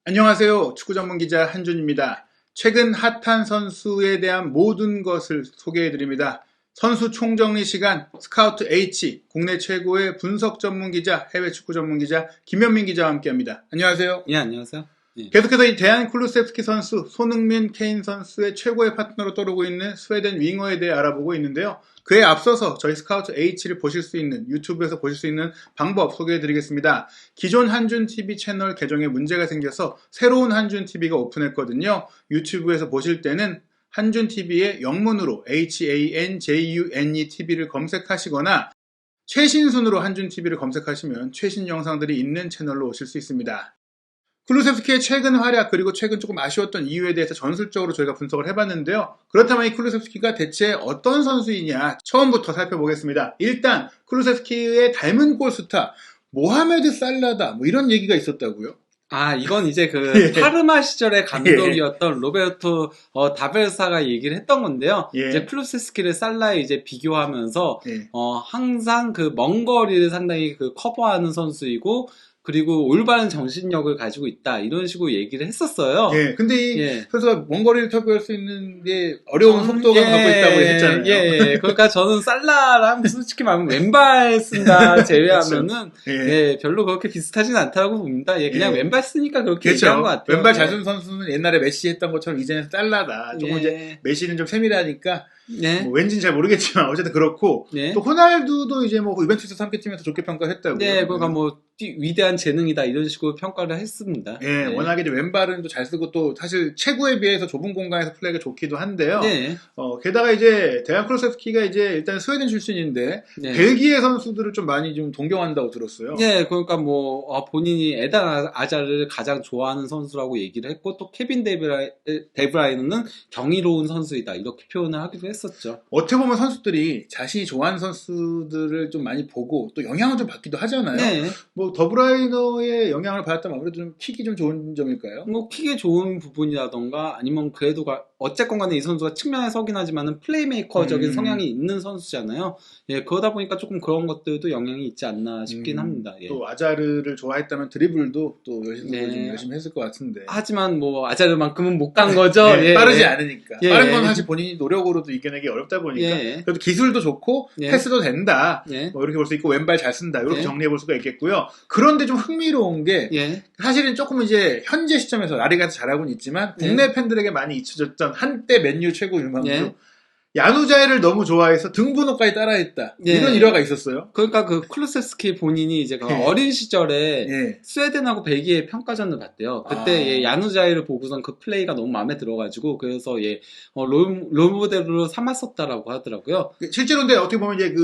안녕하세요. 축구 전문 기자 한준입니다. 최근 핫한 선수에 대한 모든 것을 소개해드립니다. 선수 총정리 시간 스카우트 H, 국내 최고의 분석 전문 기자, 해외 축구 전문 기자 김현민 기자와 함께합니다. 안녕하세요. 예, 안녕하세요. 예. 계속해서 이 데얀 쿨루세프스키 선수, 손흥민, 케인 선수의 최고의 파트너로 떠오르고 있는 스웨덴 윙어에 대해 알아보고 있는데요. 그에 앞서서 저희 스카우트 H를 보실 수 있는, 유튜브에서 보실 수 있는 방법 소개해드리겠습니다. 기존 한준TV 채널 계정에 문제가 생겨서 새로운 한준TV가 오픈했거든요. 유튜브에서 보실 때는 한준TV의 영문으로 HANJUNETV를 검색하시거나 최신 순으로 한준TV를 검색하시면 최신 영상들이 있는 채널로 오실 수 있습니다. 쿨루세프스키의 최근 활약 그리고 최근 조금 아쉬웠던 이유에 대해서 전술적으로 저희가 분석을 해봤는데요. 그렇다면 이 쿨루세프스키가 대체 어떤 선수이냐 처음부터 살펴보겠습니다. 일단 쿨루세프스키의 닮은 골스타 모하메드 살라다 뭐 이런 얘기가 있었다고요? 이건 이제 예. 파르마 시절의 감독이었던 로베르토 다벨사가 얘기를 했던 건데요. 예. 이제 쿨루세스키를 살라에 이제 비교하면서 예. 항상 먼 거리를 상당히 커버하는 선수이고, 그리고 올바른 정신력을 가지고 있다, 이런 식으로 얘기를 했었어요. 예, 근데 이 선수가 먼 거리를 터부할 수 있는 게 어려운 속도가 갖고 있다고 했잖아요. 예. 그러니까 저는 살라랑 솔직히 말하면 왼발 쓴다 제외하면은 그렇죠. 별로 그렇게 비슷하진 않다고 봅니다. 그냥 왼발 쓰니까 그렇게 그렇죠. 얘기한 것 같아요. 왼발 잘 쓰는 선수는 옛날에 메시 했던 것처럼 이제는 살라다. 조금 이제 메시는 좀 세밀하니까 뭐 왠지는 잘 모르겠지만 어쨌든 그렇고 또 호날두도 이제 뭐 유벤투스 3개팀에서 좋게 평가했다고요. 그러니까 뭐 위대한 재능이다 이런 식으로 평가를 했습니다. 워낙에 이제 왼발은 또 잘 쓰고 또 사실 체구에 비해서 좁은 공간에서 플레이가 좋기도 한데요. 게다가 이제 데얀 쿨루세프스키가 이제 일단 스웨덴 출신인데 벨기에 선수들을 좀 많이 좀 동경한다고 들었어요. 그러니까 뭐 본인이 에단 아자르를 가장 좋아하는 선수라고 얘기를 했고, 또 케빈 데브라이너는 경이로운 선수이다 이렇게 표현을 하기도 했었죠. 어떻게 보면 선수들이 자신이 좋아하는 선수들을 좀 많이 보고 또 영향을 좀 받기도 하잖아요. 뭐 더브라이너의 영향을 받았다면 아무래도 좀 킥이 좀 좋은 점일까요? 뭐 킥이 좋은 부분이라던가 아니면 그래도 어쨌건 간에 이 선수가 측면에 서긴 하지만은 플레이메이커적인 성향이 있는 선수잖아요. 그러다 보니까 조금 그런 것들도 영향이 있지 않나 싶긴 합니다. 또 아자르를 좋아했다면 드리블도 또 열심히 했을 것 같은데. 하지만 뭐 아자르만큼은 못 간 거죠. 빠르지 않으니까. 빠른 건 사실 본인이 노력으로도 이겨내기 어렵다 보니까. 그래도 기술도 좋고 패스도 된다. 뭐 이렇게 볼 수 있고 왼발 잘 쓴다. 이렇게 정리해 볼 수가 있겠고요. 그런데 좀 흥미로운 게 사실은 조금 이제 현재 시점에서 라리가에서 잘하고는 있지만 국내 팬들에게 많이 잊혀졌던 한때 맨유 최고 유망주 야누자이를 너무 좋아해서 등번호까지 따라했다. 이런 일화가 있었어요. 그러니까 쿨루세스키 본인이 이제 어린 시절에 스웨덴하고 벨기에 평가전을 봤대요. 그때 야누자이를 보고선 그 플레이가 너무 마음에 들어가지고 그래서 롤모델로 삼았었다라고 하더라고요. 실제로 근데 어떻게 보면 이제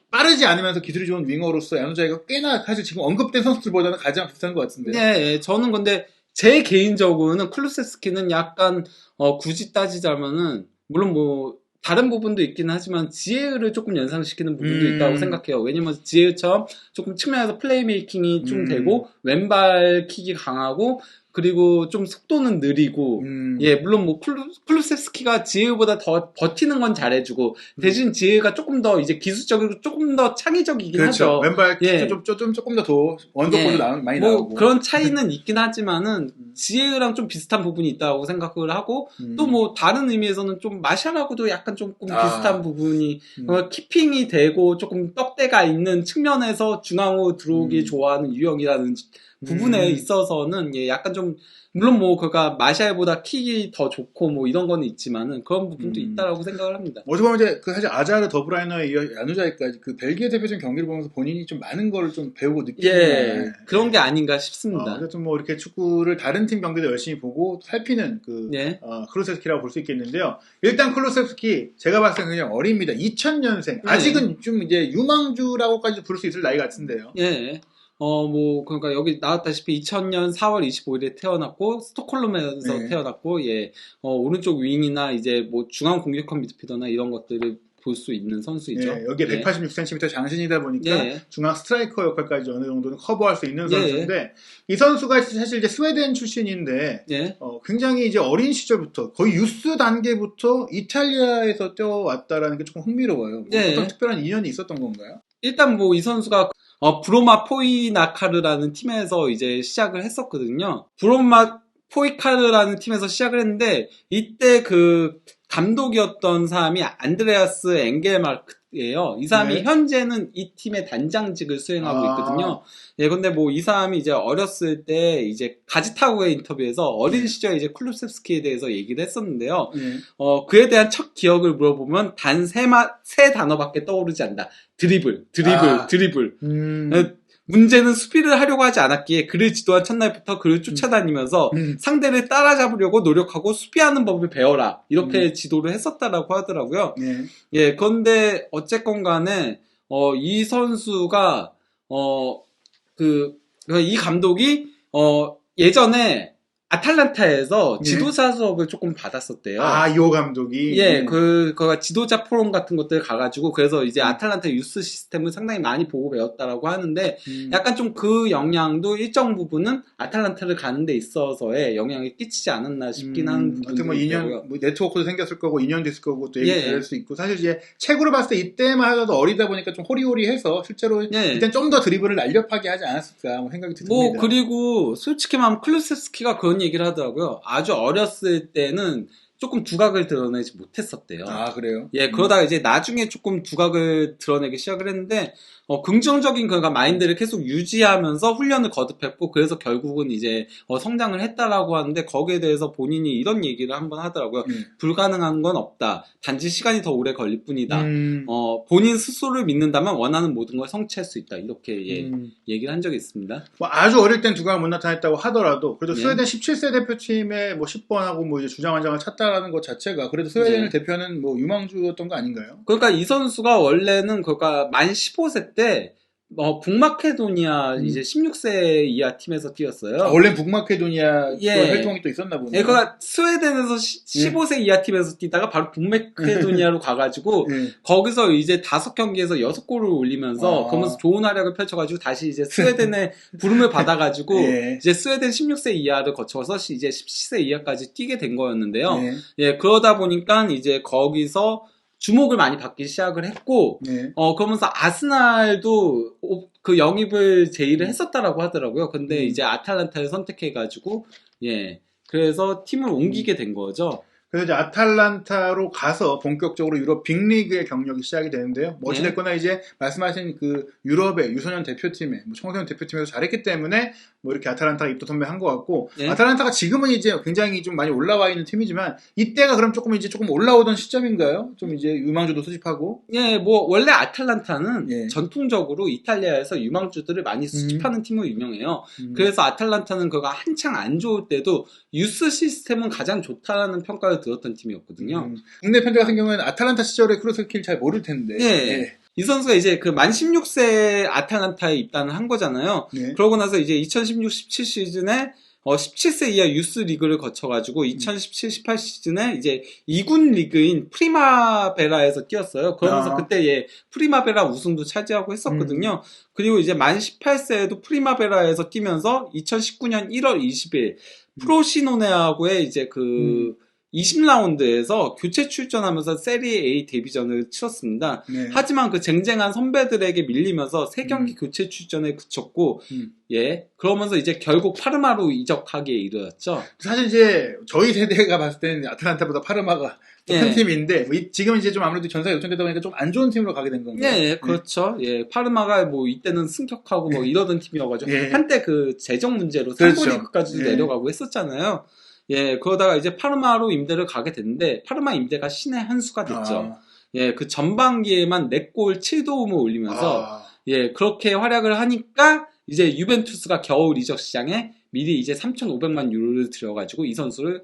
빠르지 않으면서 기술이 좋은 윙어로서 야누자이가 꽤나 사실 지금 언급된 선수들보다는 가장 비슷한 것 같은데. 저는 근데 제 개인적으로는 쿨루세스키는 약간 굳이 따지자면은 물론 뭐 다른 부분도 있긴 하지만 지혜를 조금 연상시키는 부분도 있다고 생각해요. 왜냐면 지혜처럼 조금 측면에서 플레이메이킹이 좀 되고 왼발 킥이 강하고 그리고 좀 속도는 느리고 물론 뭐 쿨루세스키가 지혜보다 더 버티는 건 잘해주고 대신 지혜가 조금 더 이제 기술적으로 조금 더 창의적이긴 하죠. 왼발 킥도 조금 더 원더골도 많이 뭐 나오고 그런 차이는 있긴 하지만은 지혜랑 좀 비슷한 부분이 있다고 생각을 하고 또 뭐 다른 의미에서는 좀 마샬하고도 약간 조금 비슷한 부분이 키핑이 되고 조금 떡대가 있는 측면에서 중앙으로 들어오기 좋아하는 유형이라는 부분에 있어서는 약간 좀 물론 뭐 그가 마샬보다 킥이 더 좋고 뭐 이런 거는 있지만은 그런 부분도 있다라고 생각을 합니다. 어떻게 보면 이제 사실 아자르 더브라이너에 이어 야누자이까지 벨기에 대표적인 경기를 보면서 본인이 좀 많은 걸 좀 배우고 느끼는 그런 게 아닌가 싶습니다. 그래서 뭐 이렇게 축구를 다른 팀 경기도 열심히 보고 살피는 쿨루세프스키라고 볼 수 있겠는데요. 일단 쿨루세프스키 제가 봤을 때는 그냥 어립니다. 2000년생 아직은 좀 이제 유망주라고까지 부를 수 있을 나이 같은데요. 뭐, 그러니까 여기 나왔다시피 2000년 4월 25일에 태어났고, 스톡홀름에서 태어났고, 오른쪽 윙이나 이제 뭐 중앙 공격형 미드필더나 이런 것들을 볼 수 있는 선수이죠. 여기에 186cm 장신이다 보니까 중앙 스트라이커 역할까지 어느 정도는 커버할 수 있는 선수인데, 이 선수가 사실 이제 스웨덴 출신인데, 굉장히 이제 어린 시절부터 거의 유스 단계부터 이탈리아에서 뛰어왔다라는 게 조금 흥미로워요. 어떤 특별한 인연이 있었던 건가요? 일단 뭐 이 선수가 브로마 포이나카르라는 팀에서 이제 시작을 했었거든요. 브로마 포이카르라는 팀에서 시작을 했는데 이때 그 감독이었던 사람이 안드레아스 엥겔마르크예요. 이 사람이 네. 현재는 이 팀의 단장직을 수행하고 있거든요. 예, 근데 뭐 이 사람이 이제 어렸을 때 이제 가지타고의 인터뷰에서 어린 시절에 이제 쿨루셉스키에 대해서 얘기를 했었는데요. 그에 대한 첫 기억을 물어보면 단 세 단어밖에 떠오르지 않는다. 드리블. 문제는 수비를 하려고 하지 않았기에 그를 지도한 첫날부터 그를 쫓아다니면서 상대를 따라잡으려고 노력하고 수비하는 법을 배워라. 이렇게 지도를 했었다라고 하더라고요. 예, 그런데 어쨌건 간에 이 선수가 이 감독이 예전에 아탈란타에서 지도자 수업을 조금 받았었대요. 이호 감독이? 예, 그가 지도자 포럼 같은 것들 가가지고, 그래서 이제 아탈란타 유스 시스템을 상당히 많이 보고 배웠다라고 하는데, 약간 좀 그 영향도 일정 부분은 아탈란타를 가는 데 있어서의 영향을 끼치지 않았나 싶긴 한 부분도 뭐 2년, 뭐 네트워크도 생겼을 거고, 2년도 있을 거고, 또 얘기 될 수 있고, 사실 이제 책으로 봤을 때 이때만 하더라도 어리다 보니까 좀 호리호리해서, 실제로 이때는 좀 더 드리블을 날렵하게 하지 않았을까, 뭐 생각이 듭니다. 그리고 솔직히 말하면 클루세스키가 그런 얘기를 하더라고요. 아주 어렸을 때는 조금 두각을 드러내지 못했었대요. 그래요? 예, 그러다가 이제 나중에 조금 두각을 드러내기 시작을 했는데, 긍정적인 그가 마인드를 계속 유지하면서 훈련을 거듭했고, 그래서 결국은 이제, 성장을 했다라고 하는데, 거기에 대해서 본인이 이런 얘기를 한번 하더라고요. 불가능한 건 없다. 단지 시간이 더 오래 걸릴 뿐이다. 본인 스스로를 믿는다면 원하는 모든 걸 성취할 수 있다. 이렇게, 얘기를 한 적이 있습니다. 뭐 아주 어릴 땐 두각을 못 나타냈다고 하더라도, 그래도 스웨덴 17세 대표팀의 뭐 10번하고 뭐 이제 주장원장을 찾다라는 것 자체가, 그래도 스웨덴을 대표하는 뭐 유망주였던 거 아닌가요? 그러니까 이 선수가 원래는 만 15세 때 북마케도니아 이제 16세 이하 팀에서 뛰었어요. 원래 북마케도니아 활동이 또 있었나 보네요. 예, 그러니까 스웨덴에서 15세 이하 팀에서 뛰다가 바로 북마케도니아로 가가지고 거기서 이제 5경기에서 6골을 올리면서 그러면서 좋은 활약을 펼쳐가지고 다시 이제 스웨덴의 부름을 받아가지고 이제 스웨덴 16세 이하를 거쳐서 이제 17세 이하까지 뛰게 된 거였는데요. 예, 그러다 보니까 이제 거기서 주목을 많이 받기 시작을 했고, 그러면서 아스날도 그 영입을 제의를 했었다라고 하더라고요. 근데 이제 아탈란타를 선택해가지고, 그래서 팀을 옮기게 된 거죠. 그래서 이제 아탈란타로 가서 본격적으로 유럽 빅리그의 경력이 시작이 되는데요. 뭐 어찌됐거나 이제 말씀하신 그 유럽의 유소년 대표팀에, 뭐 청소년 대표팀에서 잘했기 때문에 뭐 이렇게 아탈란타가 입도 선배한 것 같고, 아탈란타가 지금은 이제 굉장히 좀 많이 올라와 있는 팀이지만, 이때가 그럼 조금 올라오던 시점인가요? 좀 이제 유망주도 수집하고? 뭐 원래 아탈란타는 전통적으로 이탈리아에서 유망주들을 많이 수집하는 팀으로 유명해요. 그래서 아탈란타는 그가 한창 안 좋을 때도 유스 시스템은 가장 좋다라는 평가를 들었던 팀이었거든요. 국내 팬들 같은 경우에는 아탈란타 시절의 크루세키를 잘 모를 텐데. 이 선수가 이제 만 16세 아탈란타에 입단을 한 거잖아요. 그러고 나서 이제 2016-17 시즌에 17세 이하 유스 리그를 거쳐가지고 2017-18 시즌에 이제 2군 리그인 프리마베라에서 뛰었어요. 그러면서 그때 프리마베라 우승도 차지하고 했었거든요. 그리고 이제 만 18세에도 프리마베라에서 뛰면서 2019년 1월 20일 프로시노네하고의 이제 20라운드에서 교체 출전하면서 세리에 A 데뷔전을 치렀습니다. 하지만 그 쟁쟁한 선배들에게 밀리면서 3경기 교체 출전에 그쳤고, 그러면서 이제 결국 파르마로 이적하기에 이르렀죠. 사실 이제 저희 세대가 봤을 때는 아틀란타보다 파르마가 큰 팀인데, 지금 이제 좀 아무래도 전사에 요청되다 보니까 좀 안 좋은 팀으로 가게 된 건가요? 그렇죠. 파르마가 뭐 이때는 승격하고 뭐 이러던 팀이어가지고 한때 그 재정 문제로 3부 리그까지도 내려가고 했었잖아요. 그러다가 이제 파르마로 임대를 가게 됐는데, 파르마 임대가 신의 한 수가 됐죠. 그 전반기에만 4골 7도움을 올리면서, 그렇게 활약을 하니까, 이제 유벤투스가 겨울 이적 시장에 미리 이제 3,500만 유로를 들여가지고 이 선수를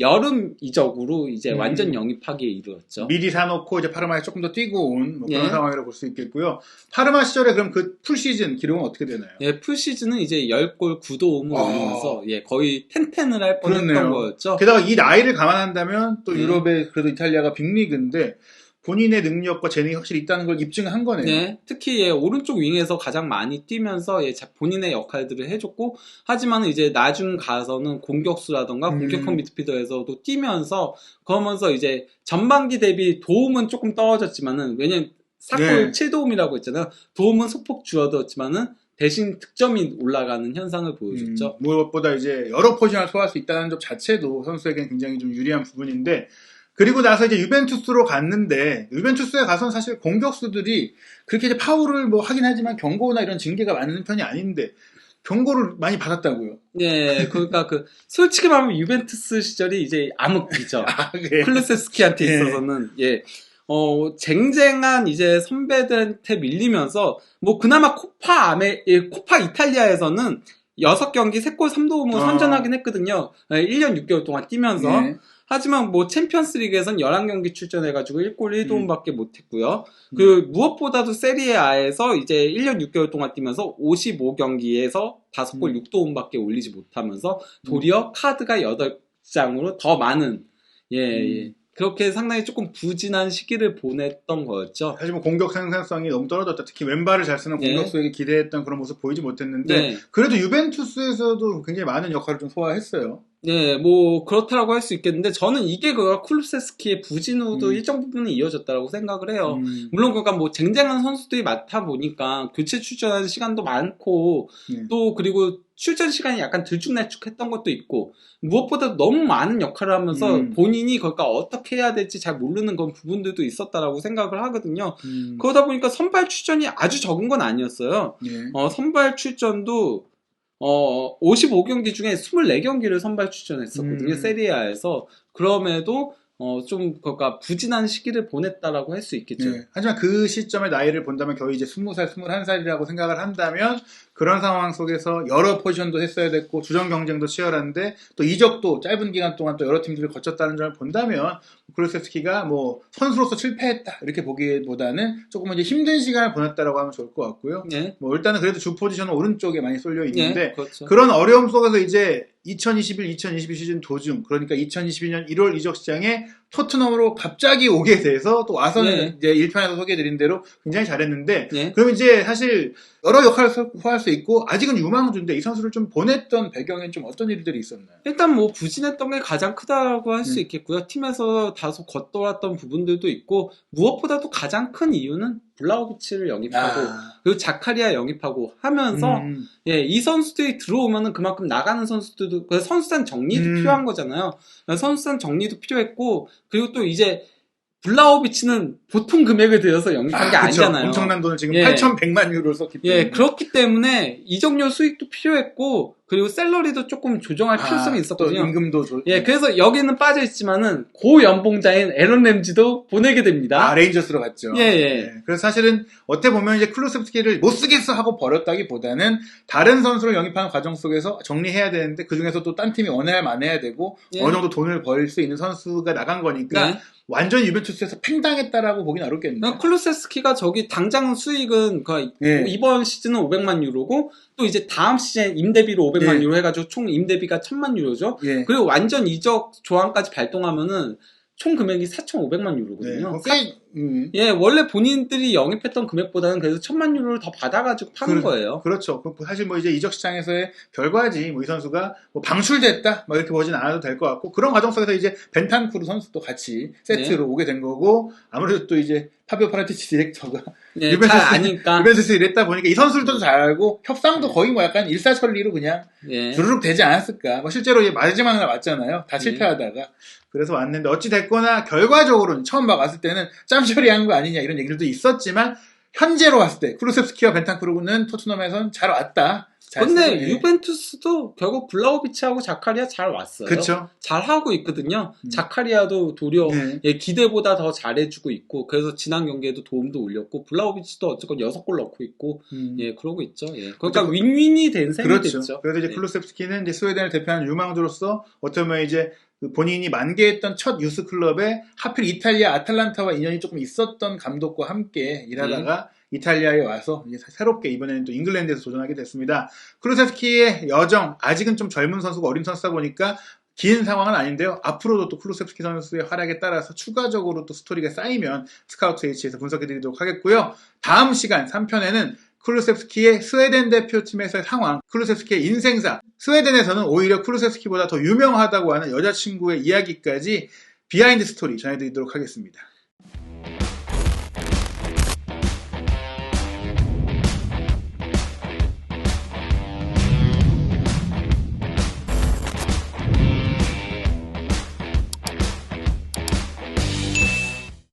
여름 이적으로 이제 완전 영입하기에 이르렀죠. 미리 사놓고 이제 파르마에 조금 더 뛰고 온 뭐 그런 상황이라고 볼 수 있겠고요. 파르마 시절에 그럼 그 풀시즌 기록은 어떻게 되나요? 풀시즌은 이제 10골 9도움을 올리면서 거의 텐텐을 할 뻔했던 거였죠. 게다가 이 나이를 감안한다면 또 유럽의 그래도 이탈리아가 빅리그인데 본인의 능력과 재능이 확실히 있다는 걸 입증한 거네요. 특히 오른쪽 윙에서 가장 많이 뛰면서 본인의 역할들을 해줬고, 하지만 이제 나중 가서는 공격수라던가 공격형 미드필더에서도 뛰면서, 그러면서 이제 전반기 대비 도움은 조금 떨어졌지만은, 왜냐면 4골 7도움이라고 했잖아요. 도움은 소폭 줄어들었지만은 대신 득점이 올라가는 현상을 보여줬죠. 무엇보다 이제 여러 포지션을 소화할 수 있다는 점 자체도 선수에게는 굉장히 좀 유리한 부분인데, 그리고 나서 이제 유벤투스로 갔는데, 유벤투스에 가서는 사실 공격수들이 그렇게 이제 파울을 뭐 하긴 하지만 경고나 이런 징계가 많은 편이 아닌데, 경고를 많이 받았다고요. 네, 그러니까 솔직히 말하면 유벤투스 시절이 이제 암흑기죠. 네. 클루세스키한테 있어서는, 예. 쟁쟁한 이제 선배들한테 밀리면서, 뭐 그나마 코파 이탈리아에서는 6경기 3골 3도움으로 선전하긴 했거든요. 1년 6개월 동안 뛰면서. 하지만 뭐 챔피언스 리그에선 11경기 출전해가지고 1골 1도움밖에 못했고요. 무엇보다도 세리에아에서 이제 1년 6개월 동안 뛰면서 55경기에서 5골 6도움밖에 올리지 못하면서 도리어 카드가 8장으로 더 많은, 예. 그렇게 상당히 조금 부진한 시기를 보냈던 거였죠. 사실 뭐 공격 생산성이 너무 떨어졌다. 특히 왼발을 잘 쓰는 공격수에게 기대했던 그런 모습 보이지 못했는데, 그래도 유벤투스에서도 굉장히 많은 역할을 좀 소화했어요. 네, 뭐 그렇다라고 할 수 있겠는데, 저는 이게 쿨루세스키의 부진으로도 일정 부분이 이어졌다라고 생각을 해요. 물론 그러니까 뭐 쟁쟁한 선수들이 많다 보니까 교체 출전하는 시간도 많고, 또 그리고 출전 시간이 약간 들쭉날쭉했던 것도 있고, 무엇보다 너무 많은 역할을 하면서 본인이 그러니까 어떻게 해야 될지 잘 모르는 그런 부분들도 있었다라고 생각을 하거든요. 그러다 보니까 선발 출전이 아주 적은 건 아니었어요. 선발 출전도 55경기 중에 24경기를 선발 출전했었거든요. 세리아에서. 그럼에도 좀 그러니까 부진한 시기를 보냈다라고 할 수 있겠죠. 하지만 그 시점의 나이를 본다면 거의 이제 20살, 21살이라고 생각을 한다면, 그런 상황 속에서 여러 포지션도 했어야 됐고 주전 경쟁도 치열한데 또 이적도 짧은 기간 동안 또 여러 팀들을 거쳤다는 점을 본다면, 쿨루세스키가 뭐 선수로서 실패했다 이렇게 보기보다는 조금 이제 힘든 시간을 보냈다라고 하면 좋을 것 같고요. 뭐 일단은 그래도 주 포지션은 오른쪽에 많이 쏠려 있는데, 그렇죠. 그런 어려움 속에서 이제 2021-2022 시즌 도중, 그러니까 2022년 1월 이적 시장에 토트넘으로 갑자기 오게 돼서 또 와서는 이제 1편에서 소개해드린 대로 굉장히 잘했는데, 그럼 이제 사실 여러 역할을 소화할 수 있고 아직은 유망주인데 이 선수를 좀 보냈던 배경엔 좀 어떤 일들이 있었나요? 일단 뭐 부진했던 게 가장 크다고 할 수 있겠고요. 팀에서 다소 겉돌았던 부분들도 있고, 무엇보다도 가장 큰 이유는 블라우비치를 영입하고 그리고 자카리아 영입하고 하면서 이 선수들이 들어오면은 그만큼 나가는 선수들도, 선수단 정리도 필요한 거잖아요. 선수단 정리도 필요했고, 그리고 또 이제 블라우비치는 보통 금액을 들여서 영입한 게 아니잖아요. 엄청난 돈을 지금 8,100만 유로를 썼기 때문에. 그렇기 때문에 이적료 수익도 필요했고, 그리고 샐러리도 조금 조정할 필요성이 있었거든요. 또 임금도 그래서 여기는 빠져있지만은 고연봉자인 에런 램지도 보내게 됩니다. 레인저스로 갔죠. 그래서 사실은 어떻게 보면 이제 쿨루세스키를 못 쓰겠어 하고 버렸다기보다는 다른 선수를 영입하는 과정 속에서 정리해야 되는데, 그 중에서 또 딴 팀이 원할 만해야 되고 어느 정도 돈을 벌 수 있는 선수가 나간 거니까 완전 유벤투스에서 팽당했다라고 보긴 어렵겠네요. 쿨루세스키가 저기 당장 수익은 이번 시즌은 500만 유로고, 또 이제 다음 시즌 임대비로 500만 유로 해가지고 총 임대비가 1000만 유로죠. 그리고 완전 이적 조항까지 발동하면은 총 금액이 4,500만 유로거든요. 원래 본인들이 영입했던 금액보다는 그래도 1,000만 유로를 더 받아가지고 파는 거예요. 그렇죠. 사실 뭐 이제 이적 시장에서의 결과지, 뭐 이 선수가 뭐 방출됐다, 뭐 이렇게 보진 않아도 될 것 같고, 그런 과정 속에서 이제 벤탄쿠르 선수도 같이 세트로 오게 된 거고, 아무래도 또 이제 파비오 파라티치 디렉터가 유벤투스 이랬다 보니까 이 선수들도 잘 알고 협상도 거의 뭐 약간 일사천리로 그냥 주르륵 되지 않았을까. 뭐 실제로 마지막 날 왔잖아요. 다 실패하다가. 그래서 왔는데 어찌 됐거나 결과적으로는 처음 왔을 때는 짬처리한 거 아니냐 이런 얘기들도 있었지만, 현재로 봤을 때 쿨루세스키와 벤탄쿠르는 토트넘에선 잘 왔다. 근데 유벤투스도 결국 블라우비치하고 자카리아 잘 왔어요. 그쵸. 잘 하고 있거든요. 자카리아도 도리어 기대보다 더 잘해주고 있고, 그래서 지난 경기에도 도움도 올렸고, 블라우비치도 어쨌건 6골 넣고 있고, 그러고 있죠. 그러니까 윈윈이 된 셈이 됐죠. 그래서 이제 쿨루세스키는 이제 스웨덴을 대표하는 유망주로서 어떻게 보면 이제 본인이 만개했던 첫 유스 클럽에 하필 이탈리아 아탈란타와 인연이 조금 있었던 감독과 함께 일하다가 이탈리아에 와서 이제 새롭게 이번에는 또 잉글랜드에서 도전하게 됐습니다. 쿨루세스키의 여정, 아직은 좀 젊은 선수고 어린 선수다 보니까 긴 상황은 아닌데요. 앞으로도 또 쿨루세스키 선수의 활약에 따라서 추가적으로 또 스토리가 쌓이면 스카우트 H에서 분석해드리도록 하겠고요. 다음 시간 3편에는 쿨루세스키의 스웨덴 대표팀에서의 상황, 쿨루세스키의 인생사, 스웨덴에서는 오히려 쿨루세스키보다 더 유명하다고 하는 여자친구의 이야기까지 비하인드 스토리 전해드리도록 하겠습니다.